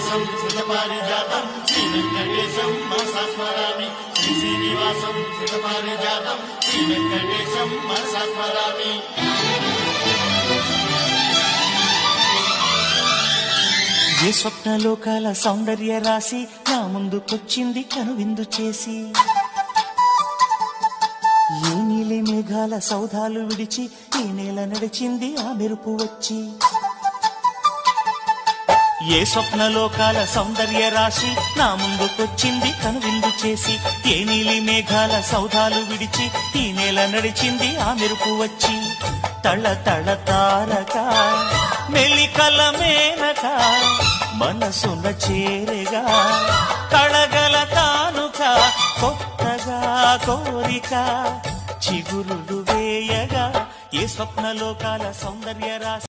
శ్రీనివాసం సుఖపారిజాతం శ్రీ వెంకటేశం మనసా స్మరామి శ్రీ శ్రీనివాసం సుఖపారిజాతం శ్రీ వెంకటేశం మనసా స్మరామి. ఏ స్వప్నలోకాల సౌందర్య రాశి నా ముందుకొచ్చింది కనువిందు చేసి, ఏ నీలి మేఘాల సౌధాలు విడిచి ఈ నేల నడిచింది ఆ మెరుపు వచ్చి. ఏ స్వప్నలోకాల సౌందర్య రాశి నా ముందుకొచ్చింది కనువిందు చేసి, ఏ నీలి మేఘాల సౌధాలు విడిచి ఈ నేల నడిచింది ఆ మెరుపు వచ్చి. తళ తళ తారక మెలికల మేనక మనసున చేరగా కళగల కానుక కొత్తగా కోరిక చిగురులు వేయగా. ఏ స్వప్నలోకాల సౌందర్య రాశి